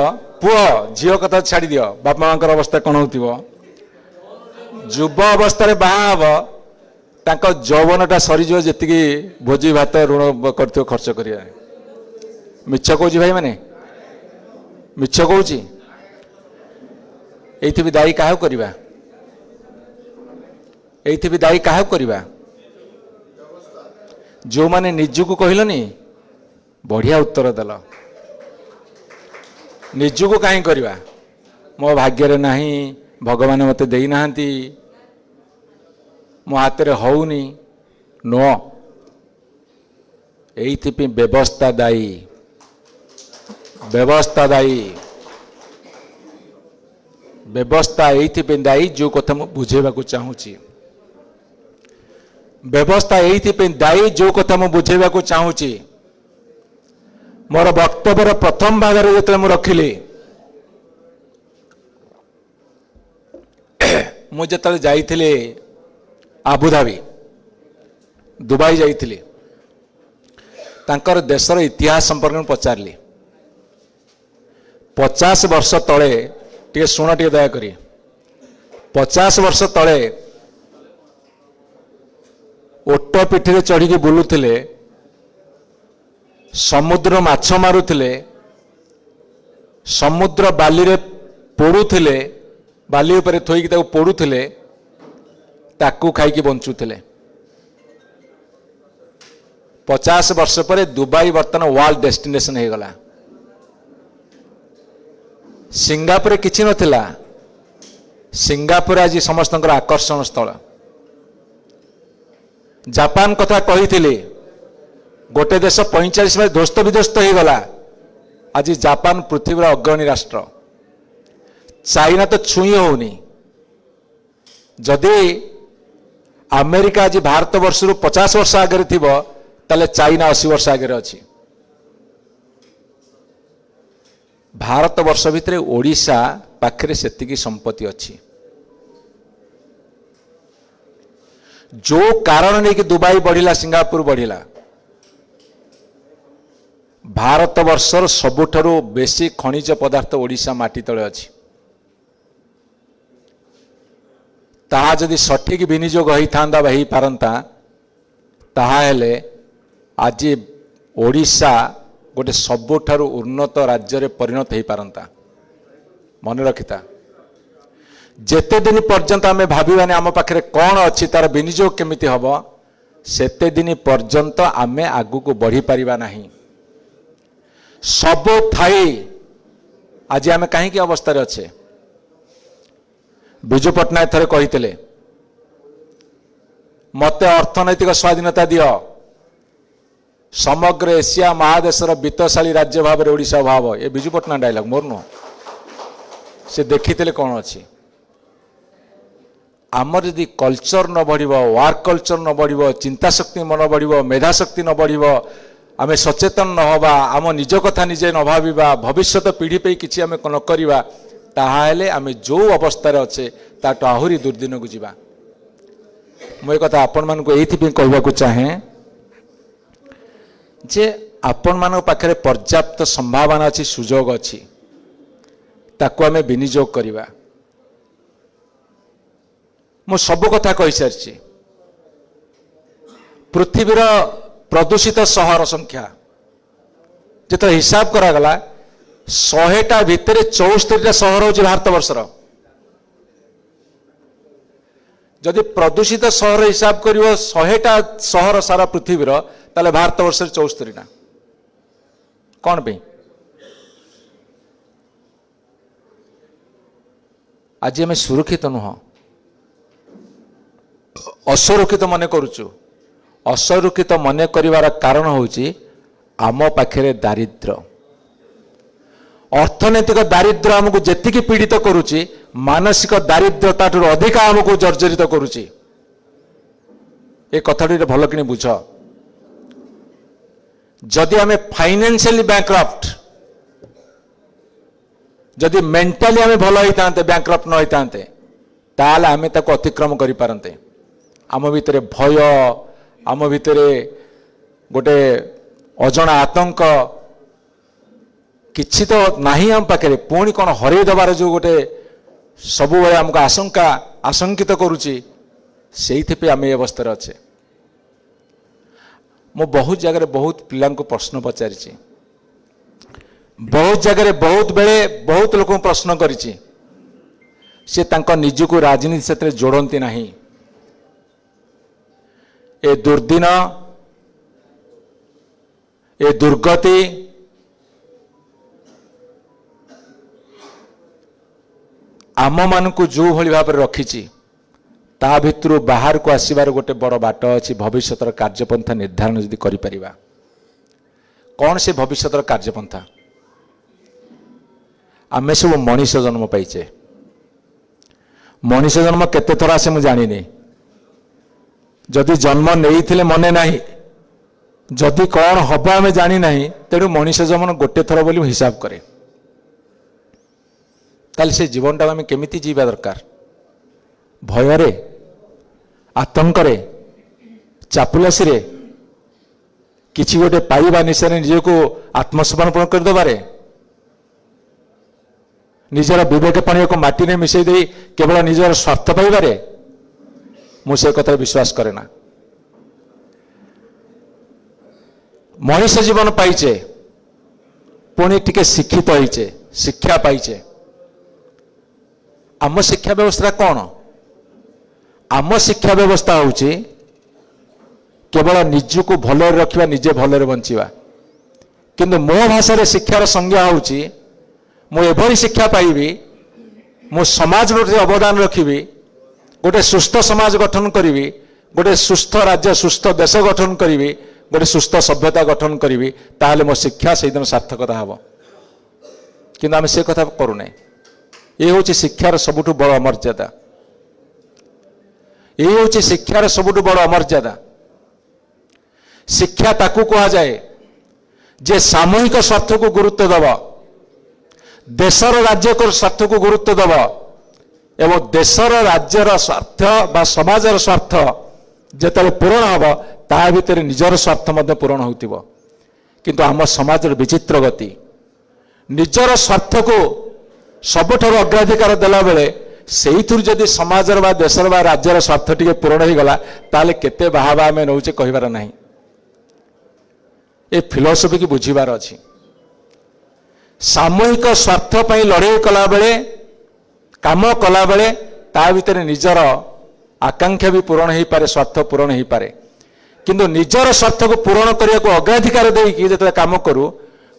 पुओ झील कथा छाड़ी दियो बापा माँ अवस्था कौन हो युव अवस्था बाहा हम तांको जौवनटा सरीज जी भोजी भात ऋण कर खर्च कर मिछ कौच भाई माने मिछ कौच ये दायी क्या करवा ये दायी क्या करवा जो माने निजको कहलनी बढ़िया उत्तर देल निजको कहीं करवा मो भाग्य नहीं भगवान मत देना मो हाथ में होनी नो ये व्यवस्था दायी व्यवस्था दायी व्यवस्था ये दायी जो कथा मु बुझेबा को चाहूची व्यवस्था ये दायी जो कथा मु बुझेबा को चाहूची मोर वक्तव्यर प्रथम भाग में जो मुझे रखिली मुझे जाइली आबुधाबी दुबई जाइली तांकर देशर इतिहास संपर्क में पचारली 50 वर्ष तले टे शुण टे दयाकरी 50 वर्ष तले ओट पिठी चढ़ी बुलुले समुद्र माछ मारुले समुद्र बाली रे पोड़ुले बाली उपरे थोईकी ताको पोड़ुले ताकू खाईकी बंचुले 50 वर्ष पर दुबई बर्तमान वर्ल्ड डेस्टिनेशन हो गला सिंगापुर किछि नथिला सिंगापुर आज समस्त आकर्षण स्थल जापान कथा कही गोटे देश 45 में ध्वस्त विध्वस्त हो गला आज जापान पृथ्वीर अग्रणी राष्ट्र चाइना तो छुई होनी जदि अमेरिका आज भारत वर्ष 50 वर्ष आगे थी ताले चाइना 80 वर्ष आगे अच्छी भारत वर्ष भितर ओडिशा पाखरे सेतिकी संपत्ति अच्छी जो कारण नहीं कि दुबई बढ़िला सिंगापुर बढ़िला भारत वर्षर सबुठारु बेसी खनिज पदार्थ ओडिशा माटी तले अच्छी ताहा जदि सठिक विनियोग होइथांदा बहि पारंता ताहा हेले आज ओडिशा गोटे सबुठारु उन्नत राज्य रे परिणत हो पारंता मन रखिता जेते दिन पर्यंत आम भावानी आम पाखे कौन अच्छी तार विनियोग केमिति हम सेते दिन पर्यंत आम आगु को बढ़ी पारिबा नहीं सब थाई आज आम कहीं अवस्था अच्छे विजु पट्टनायक थरे कही मते अर्थनैतिक स्वाधीनता दियो समग्र एशिया महादेशर वित्तशाली राज्य भाव में ओडिशा भाव ये विजु पट्टनायक डायलॉग मोर नुह से देखी कौन अच्छी आमर यदि कल्चर न बढ़ वर्क कल्चर न बढ़ चिंता शक्ति मन बढ़ मेधा शक्ति न बढ़ आम सचेतन न हवा आम निज कथा निजे न भाविबा भविष्यत पीढ़ी पे किसी आम न करिबा ताहाले आम जो अवस्था अच्छे ताटू आहुरी दुर्दिन को जीवा मुझे कथा आपण मानक एइथिपि कहबाकू चाहे जे आपण मान पाखे पर्याप्त संभावना अच्छी सुजोग अच्छी ताकू आम विनियोग करिबा मु सब कथा कही सारी पृथ्वीर प्रदूषित सहर संख्या जो हिसाब करागला 100टा भितर 74टा सहर हूँ भारत वर्षर जदि प्रदूषित सहर हिसाब कर 100टा सहर सारा पृथ्वीर ताले भारत वर्ष 74टा कौन पे आज आम सुरक्षित नुह असुरक्षित मन करुचु असुरक्षित मन करिवार कारण होची आम पाखे दारिद्र्य अर्थनैतिक दारिद्र्य आमको जेतिकी पीड़ित करुची मानसिक दारिद्र्य ताठू अधिक आमको जर्जरित करुची ए कथाटी भल कि बुझ जदि आम फाइनेंशियली बैंकरप्ट जदि मेंटाली आम भल होता बैंकरप्ट न होता ताल आम अतिक्रम करि पारंते आम भितर भय आम भितर गोटे अजଣା आतंक किछि तो नाही आम पाखे पुणी कौन हरई दबार जो गोटे सब आमको आशंका आशंकित करुच्ची से आम ये अवस्था अच्छे मु बहुत जगह बहुत पिला प्रश्न पचारि बहुत जगह बहुत बेले बहुत लोक प्रश्न करिछि से तांको निजको राजनीति से जोड़ती नहीं ए दुर्दिन ए दुर्गति आम मान को जो भली भाव रखी ता भितर बाहर को आसबार गोटे बड़ बाट अच्छी भविष्य कार्यपंथा निर्धारण जदि करिपरिबा कौन से भविष्य कार्यपंथा आम सब मनीष जन्म पाइचे मनीष जन्म केते थर आसे मु जानिनी जदि जन्म नहीं मने नहीं जदि कौन हम आम जानी ना तेणु मनीष जन्म गोटे थर बोली हिसाब करे ताले से जीवन टाइम केमिति जीवा दरकार भୟରେ आतंकरे चापुलासी किसी गोटे पाइबा निशा निजको आत्मसमर्पण करदेबारे निजर विवेक पानी को माटी में मिसई दे केवल निजर स्वार्थ पाइबारे मुझे कथा विश्वास करे ना मनीष जीवन पाइचे पुणी टिके शिक्षित होइचे शिक्षा पाइचे आम शिक्षा व्यवस्था कौन आम शिक्षा व्यवस्था होची केवल निजको भल रखा निजे भल बंचवा किंतु मो भाषा शिक्षार संज्ञा होची मु एभली शिक्षा पाइबी मु समाज प्रति अवदान रखिबी गोटे सुस्थ समाज गठन करी गोटे सुस्थ राज्य सुस्थ देश गठन करी गोटे सुस्थ सभ्यता गठन करी ताहले मो शिक्षा से दिन सार्थकता हम किंतु आम से कथा करूना ये हूँ शिक्षार सबुठ बड़ अमर्यादा ये हूँ शिक्षार सबुठ बड़ अमर्यादा शिक्षा ताकू कह जाए जे सामूहिक स्वार्थ को गुरुत्व दब देशर राज्य को स्वार्थ को गुरुत्व दब एवं देशर राज्यर स्वार्थ बा समाजर स्वार्थ जिते पूरण हम ता भितर निजर स्वार्थ पूरण हो किंतु आम समाज विचित्र गति निजर स्वार्थ को सबुठार अग्राधिकार देला बेले से जदि समाजर बा देशर बा राज्यर स्वार्थ टी पूरण हो गला ताले केते बाहाबा आम नौचे कहबार नहीं ए फिलोसफी की बुझीबार अछि सामूहिक स्वार्थ पर लड़ाई कला बेले काम कला बेले ता भितर निजर आकांक्षा भी पूरण हो पारे स्वार्थ पूरण हो पारे किंतु निजर स्वार्थ को पूरण करने को अग्राधिकार देकी जो काम करूँ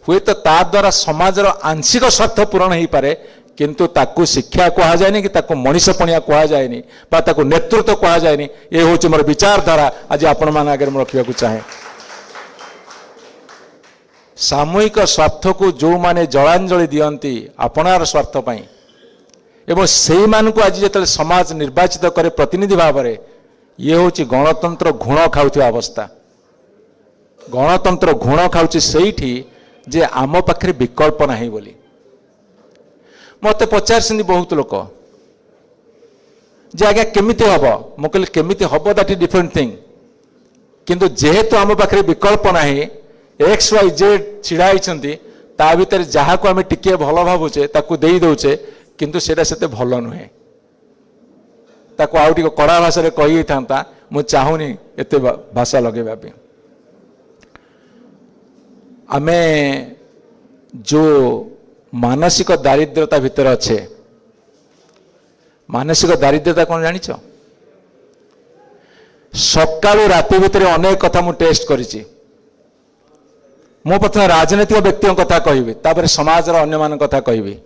हुए तो ता द्वारा समाजर आंशिक स्वार्थ पूरण हो पारे किंतु ताकू शिक्षा कह जाए कि ताकू मनीषपणिया कह जाए ताकू नेतृत्व कह जाए ये हूँ मोर विचारधारा आज आपण मान आगे रखा चाहे सामूहिक स्वार्थ को जो माने जलांजलि दियंती आपणार स्वार्थ पाई एवं से मानक आज जो समाज निर्वाचित करे प्रतिनिधि भाव में ये हूँ गणतंत्र घुण खाऊा अवस्था गणतंत्र घुण खाऊँ से जे आम पाखे विकल्प नहीं बोली मत पचार बहुत लोक जे आज्ञा केमिति हम मु कहली केमिति हम दैट इज डिफरेंट थिंग किंतु जेहेतु आम पाखे विकल्प नहीं एक्स वाई जेड छिड़ा ता भीतर जहाँ को आम टिके भल भावुचे ताकू दे दौचे किंतु सेटा सेते भल नुहे ताकू आउ टिके कड़ा भाषा कही था मु चाहूनी एत भाषा लगेबा पे आमे जो मानसिक दारिद्रता भीतर अच्छे मानसिक दारिद्रता कौन जानिच सकालू राति भितर अनेक कथा मु टेस्ट करिछि मु प्रथम राजनीतिक व्यक्ति कथा कहबी तापर समाज अन्य मान कथा कहबी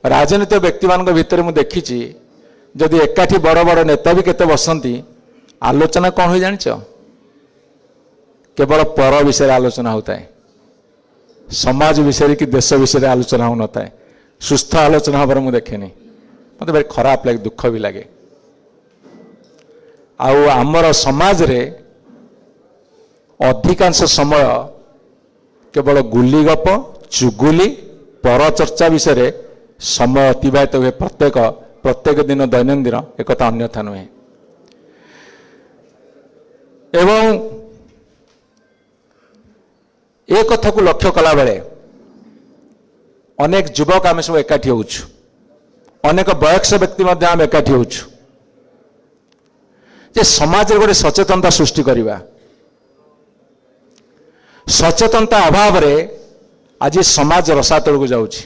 राजनीतिक व्यक्ति मान भितर मु देखी जदि एकाठी बड़ बड़ नेता भी केते बसंती आलोचना कौन हो जानिच केवल पर विषय आलोचना होता है समाज विषय कि देश विषय आलोचना हो नता है सुस्थ आलोचना हबार मुझे देखे मत भारी खराब लगे दुख भी लगे आमर समाज रे अधिकांश समय केवल गुली गप चुगुली पर चर्चा विषय समय अतिबाहित हुए प्रत्येक दिन दैनंदिन एक अन्यथा नुहे एवं ए कथा को लक्ष्य कला बेले अनेक युवक आम सब एकाठी होउछु अनेक वयस्क व्यक्ति मध्य आम एकाठी होउछु जे समाज रे गोटे सचेतनता सृष्टि करिबा सचेतनता अभाव रे आज समाज रसातल को जाउछि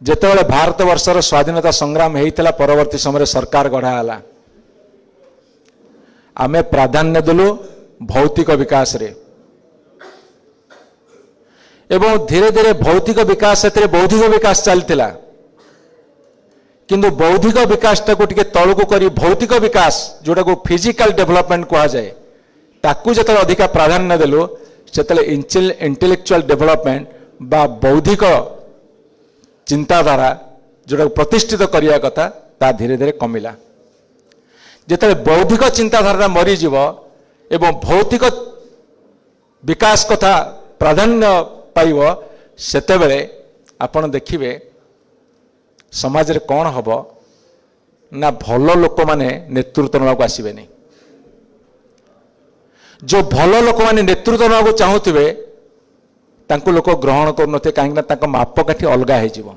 जेतेबेले भारत वर्षर स्वाधीनता संग्राम होइतला परवर्ती समय सरकार गढ़ाला आमे प्राधान्य देलु भौतिक विकास रे एवं धीरे धीरे भौतिक विकास से बौद्धिक विकास चलता किंतु बौद्धिक विकास टाको टिके तलकू करी भौतिक विकास जोटा को फिजिकल डेवलपमेंट कहा जाए ताकू जो अधिका प्राधान्य देलु से इंटेलेक्चुअल डेवलपमेंट बा बौद्धिक चिंताधारा जोटा प्रतिष्ठित करिया कथा ता धीरे धीरे कमिला जेते बौद्धिक चिंताधारा मरीजीव एवं भौतिक विकास कथा प्राधान्य पाइब सेतेबेले आपण देखिबे समाज रे कौन हब ना भल लोक माने नेतृत्व नवाक आसीबे नहीं जो भल लोक माने नेतृत्व नवाक चाहूथिबे तांको लोक ग्रहण करनथे काहेकि ना तांको मापकाठी अलगा हे जीवो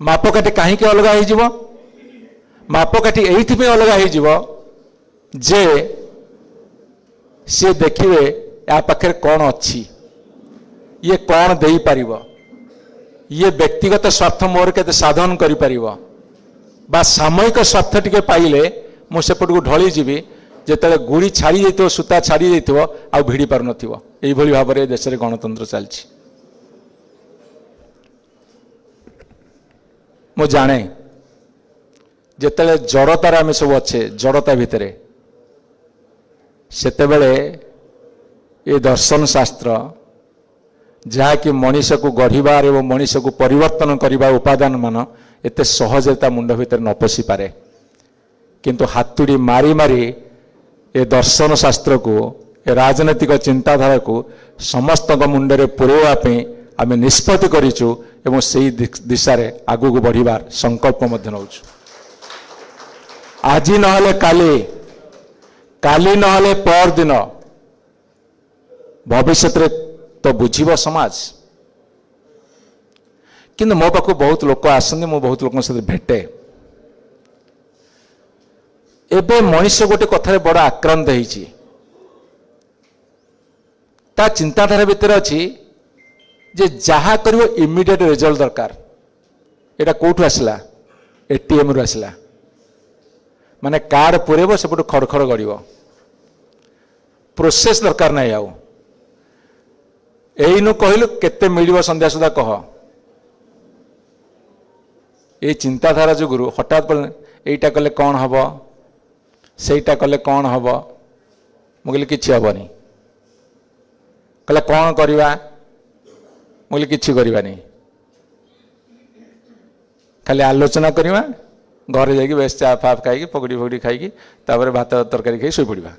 मापकाठी काहेकि अलगा हे जीवो मापकाठी एइथि पे अलगा हे जीवो जे सी देखिए या पाखे कौन अच्छी ये कौन दे पारिब ये व्यक्तिगत स्वार्थ मोर के साधन करि परिबो बा सामूहिक स्वार्थ टिके पाइले मु सेपट को ढली जीवी जेते गुड़ी छाड़ी जाइतो सूता छाड़ी जाइतो आ भिड़ी पार नथिबो एई भली भाव रे देश रे गणतंत्र चलछि मु जाने जेते जड़तार आम सब अच्छे जड़ता भितरे सेतेबेले ये दर्शन शास्त्र जहाँकि मनीष को गढ़िबार एवं मनीष को परिवर्तन करने उपादान मान एत सहजता मुंड भीतर न पशि पारे किंतु हातुड़ी मारी मारी ए दर्शन शास्त्र को राजनैतिक चिंताधारा को समस्त मुंडे पुरवाई आम निष्पत्ति करूँ एवं से दिशा रे आगू को बढ़िबार संकल्प नौ। आज नहले काली काली नहले पर दिन भविष्य तो बुझीब समाज। किंतु मो पाखु बहुत लोक आसते मु बहुत लोक सहित भेटे एबे मनुष्य गोटे कथार बड़ आक्रांत होइछि ता चिंताधारा भितर अच्छी जे जहा करिवो इमिडिएट रिजल्ट दरकार। एटा कोठु आसला एटीएम रु आसला माने कार्ड पुरेबो सेपटु खड़खड़ गड़िबो प्रोसेस दरकार नहीं आउ एइनु कहलु केते मिलिबो संध्या सुधा कह ए चिंताधारा जुगुरु हठात एटा कले कौन हम सेटा कले कौन हम मुझे किसी हेनी कहले कौन करवा मुझे किसी करवानी खाली आलोचना करवा घर जाकि बेस चा फाफ खाई पकड़ी फकड़ी खाई भात तरकारी खाई शोई पड़ा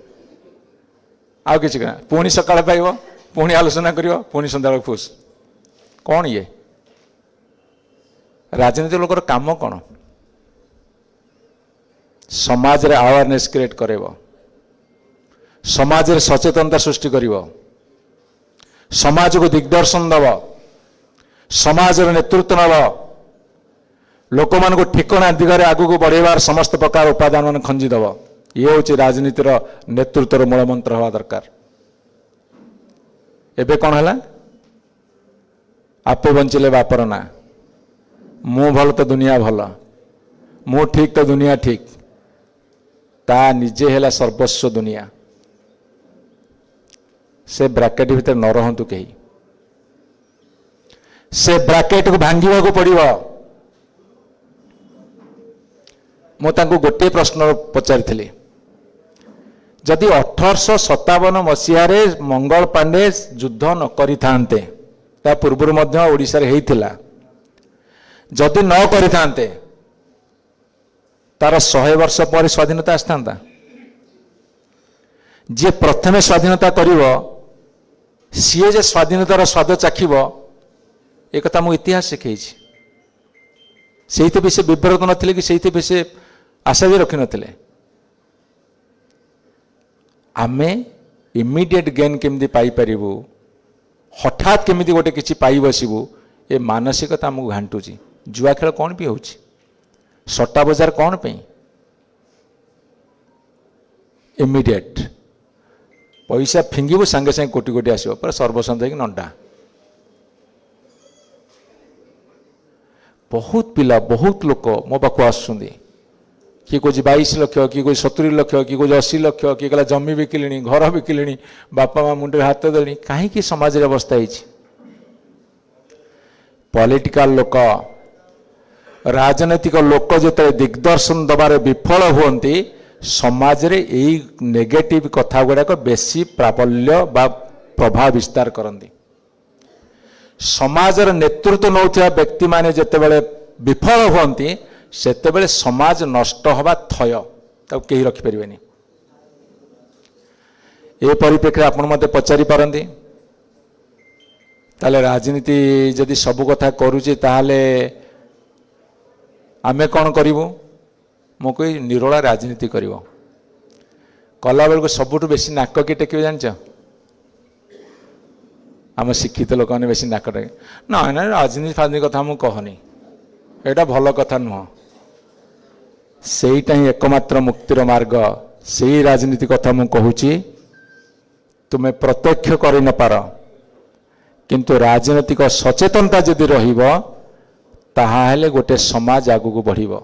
आउ कि पुणी सका पाइब पुणी आलोचना कर पुणी सन्ध्या फुस कौन ये राजनीति लोकर काम कौन समाज रे अवेयरनेस क्रिएट करेब समाज रे सचेतनता सृष्टि करिवो समाज को दिग्दर्शन दब समाज रे नेतृत्व नब लोक मान को ठिकना दिगरे आगु को बढ़ेबार समस्त प्रकार उपादान मान खंजी दब ये हूँ राजनीतिर नेतृत्वर मूल मंत्र हवा दरकार। एबे कौन है आपे बंचिले बापर ना मु भल तो दुनिया भल मु ठीक तो दुनिया ठीक ता निजे है सर्वस्व दुनिया से ब्राकेट भीतर न रहंतु कहीं से ब्राकेट को भांगा को पड़ो। मुझे गोटे प्रश्न पचारि जदि 1857 मसीह मंगल पांडे युद्ध न करि थांते ता पूर्व ओडिशा रे हेइथिला जदि न करि थांते तार 100 वर्ष पर स्वाधीनता आसता जे प्रथमे स्वाधीनता करिवो सीए जे स्वाधीनतार स्वाद चाखिब एक कथा मु इतिहास शिखई से विव्रत नथिले कि से आशा भी रखी नथिले आमे इमिडिएट गेन केमती पाई परिबु हठात केमती गोटे किछि पाई बसिबु ए मानसिकता हमको घांटुची। जुआ खेल कौन भी होची सट्टा बजार कौन पे इमिडिएट पैसा फिंगिबु संगे संगे कोटी कोटी आसो पर सर्वसंत नंडा बहुत पिला बहुत लोक मो पाक आसुंदी किए कह 22 लाख किए कह 70 लाख किए कह 80 लाख किए कहला जमी बिकिली घर बिकिली बापा माँ मुंडे हाथ देनी कहीं समाज अवस्था है पॉलिटिकल लोक राजनैतिक लोक जो दिग्दर्शन दबार विफल हुंती समाज रे यही नेगेटिव कथा गुड़ाक बेसी प्राबल्य बा प्रभाव विस्तार करती। समाजर नेतृत्व नौथिया व्यक्ति माने जेतेबेले विफल हुंती सेतेबेले समाज नष्ट हवा थय ताको केही रखि परिबेनी। ए परिप्रेक्षी आपण मते पचारि पारंती ताले राजनीति जदि सब कथा करूची ताले आमे कौन करिवु मो कोई निरोला राजनीति करिवो कला बेल को सबुठ बेसी नाक कि टेकिबे जानछ आम शिक्षित लोक मैंने बेसी नाक टेके ना ना राजनीति फाजनीति कथा मु कहनी एटा भल कथा नुह सेटा ही एकमात्र मुक्तिर मार्ग से राजनीति कथा मु कहूची तुमे प्रत्यक्ष कर न पार किंतु राजनीतिक सचेतनता जदि रहिबो ताहाले गोटे समाज आगु को बढ़िबो।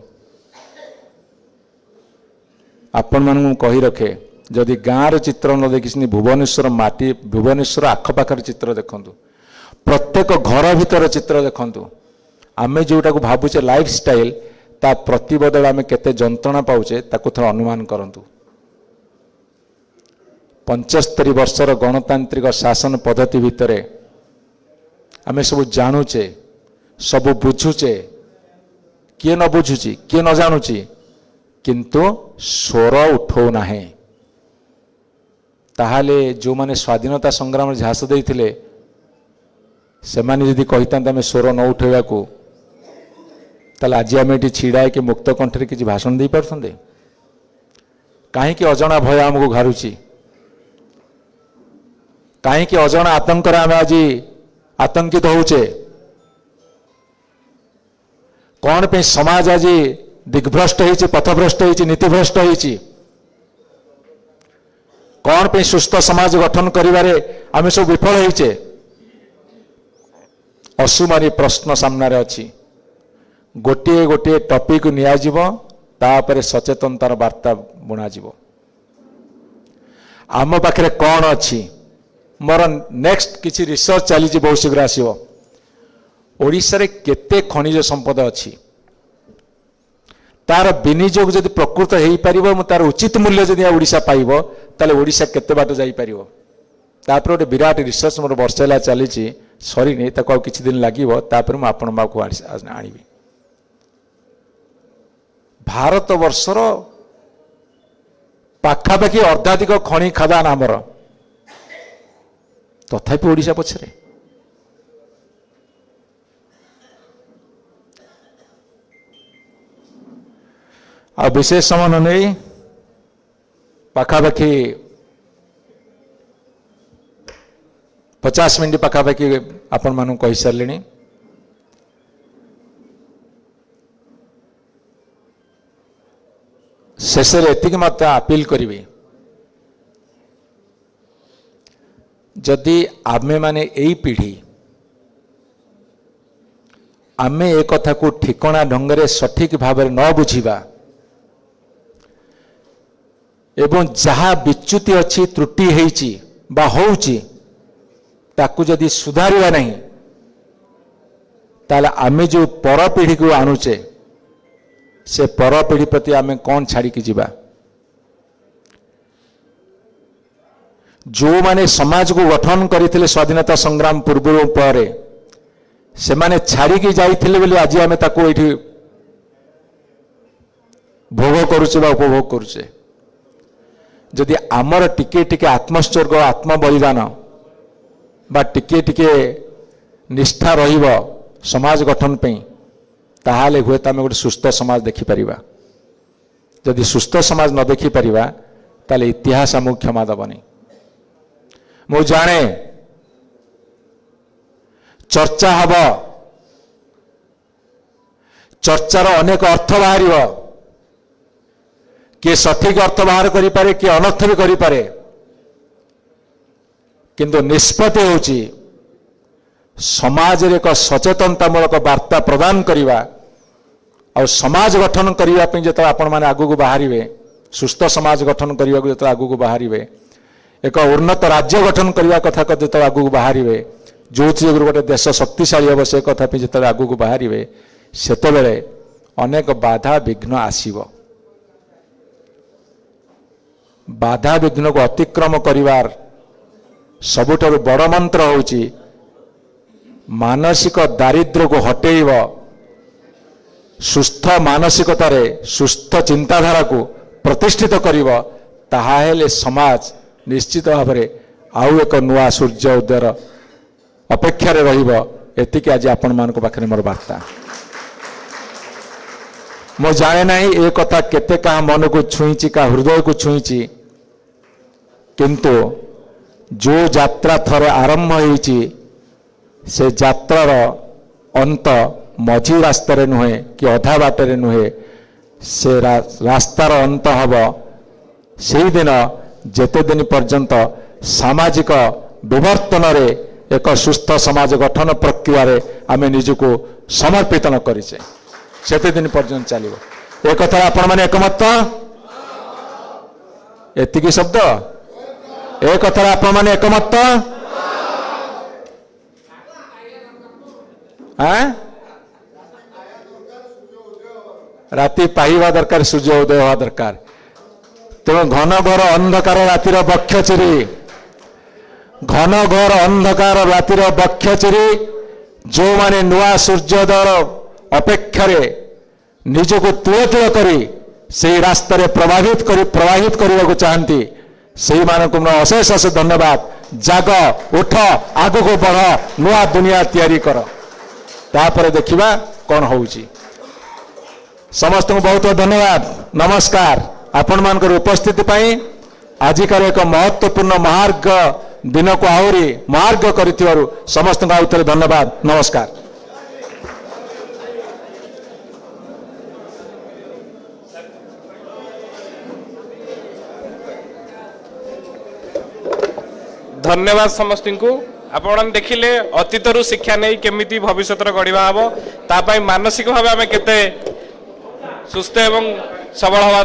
आपण मान कही रखे जदि गाँव चित्र न देखी भुवनेश्वर माटी भुवनेश्वर आखपाखर चित्र देखंतु प्रत्येक घर भीतर चित्र देखंतु आमे जोटा को भावुचे लाइफ स्टाइल ता प्रतिबदल आमे केते जंत्रणा पाउचे ताकु थोड़ा अनुमान करंतु। 75 वर्षर गणतांत्रिक शासन पद्धति भितर आमे सब जानुचे सब बुझुचे किए न बुझुची किए न जानुची किंतु स्वर उठो ना ताहाले जो माने स्वाधीनता संग्राम झांस देइथिले सेमाने यदि कहितांत आमे स्वर न उठेबा को ताले आज आमे एठी छिड़ा कि मुक्त कंठरे किछि भाषण दे पारथंदे काहे कि अजणा भय हमको घारुची काहे कि अजणा आतंक रे आमे आज आतंकित होउचे कौन पे समाज आज दिग्भ्रष्ट होइछि पथभ्रष्ट होइछि नीतिभ्रष्ट होइछि कौन पे सुस्थ समाज गठन करिवारे आमे सब विफल होइछे असुमारी प्रश्न सामने अच्छी गोटे गोटे टॉपिक नियाजिबो तापरे सचेतनतार वार्ता बुणाजिबो आम पाखरे कौन अच्छी मोर नेक्स्ट किछि रिसर्च चली बहुत शीघ्र आसीबो ओडिशा रे केते खनिज संपद अच्छी तार विनियोग जदि प्रकृत हो पार तार उचित मूल्य जदि ओडिशा पाइब ताले ओडिशा केते बाट जाई परिबो तापर गोटे विराट रिसर्च मोर वर्षेला चली सरी नहीं ताको आउ किछि दिन लागिबो तापर म आपण माको आनिबी भारत वर्षर पाखापाखि अर्धाधिक खनि खदान आमर तथापि ओडिशा पछरे आ विशेष समय नहीं पाखापाखि 50 मिनट पाखापाखि आपण मानू कही सारे शेष एति मत अपील करी जदि आमे माने एई पीढ़ी आमे एक कथा को ठिकणा ढंग से सठिक भाव न बुझिबा एवं जहाँ विच्युति अच्छी त्रुटि होइछि बा होउछि ताकू जदि सुधारिबा नहीं ताले आमे जो पर पीढ़ी को आणुचे से पर पीढ़ी प्रति आमे कौन छाड़ी की जीवा जो माने समाज को गठन करथिले स्वाधीनता संग्राम पूर्व पर से माने छाड़ी की जाइथिले बोली आज आमे ताकू एठी भोग करूचे बा उपभोग करूचे जदि आमर टिके टिके आत्मोत्सर्ग आत्म बलिदान बा टिके टिके निष्ठा रहिबो समाज गठन पे ताहाले हुए आम गोटे सुस्थ समाज देखिपर जदि सुस्थ समाज न देखिपर ताले इतिहास आमको क्षमा दबनी मु जाने चर्चा हब चर्चार अनेक अर्थ बाहर किए सठिक अर्थ बाहर करें किए अनर्थ भी करें किंतु निष्पत्ति होची समाज रे एक सचेतनतामूलक वार्ता प्रदान करवा और समाज गठन करने जो आपण मैंने आगू बाहर सुस्थ समाज गठन करने को जो आगू बाहर एक उन्नत राज्य गठन करने कथा जो आगू बाहर जो गोटे देश शक्तिशाली हम से कथा जो आगू बाहर से अनेक बाधा विघ्न आसव बाधा विघ्न को अतिक्रम करिवार सबुठारु बड़ मंत्र होची मानसिक दारिद्र्य को हटेइब सुस्थ मानसिकतार सुस्थ चिंताधारा को प्रतिष्ठित करिब ताहाहेले समाज निश्चित भाव में आउ एक नुआ सूर्य उदयर अपेक्षा रहिब एतिके आज आपण मान पाखे मोर वार्ता मो जाने ना ये कथा केते का मन को छुईची का हृदय को छुईची किंतु जो यात्रा थरे आरंभ होईची से यात्रार अंत मझी रास्तार नुहे कि अधा बाटर नुहे से रास्तार अंत हब से दिन जेते दिन पर्यंत सामाजिक विवर्तन रे एक सुस्थ समाज गठन प्रक्रिया रे आमे निजको समर्पित न करिचे सेते दिन पर्यंत चलिबो एक कथा आपण माने एकमत एतिकी शब्द एक कथा आपण माने एकमत राति पाइबा दरकार सूर्य उदय हवा दरकार तेणु घन घोर अंधकार रातिर बक्ष चिरी घन घोर अंधकार रातिर बक्ष चिरी जो माने नुआ सूर्योदय अपेक्षा निजको तुल तुल करी से रास्तार प्रवाहित करने को चाहती से अशेष अशेष धन्यवाद। जाग उठ आगु को बढ़ नुआ दुनिया तैयारी कर तापर देखिबा कौन होउची। समस्त को बहुत बहुत धन्यवाद। नमस्कार। आपण मानकर उपस्थिति पाई आजिकार एक महत्वपूर्ण महार्घ दिन को आहरी महार्घ करिथिबारु समस्त को आउथरे धन्यवाद। नमस्कार। धन्यवाद समस्त को। आपण देखिले अतीतरू शिक्षा नहीं केमिति भविष्य गढ़ा हम तापाई मानसिक भाव आम केते सुस्थ एवं सबल हवा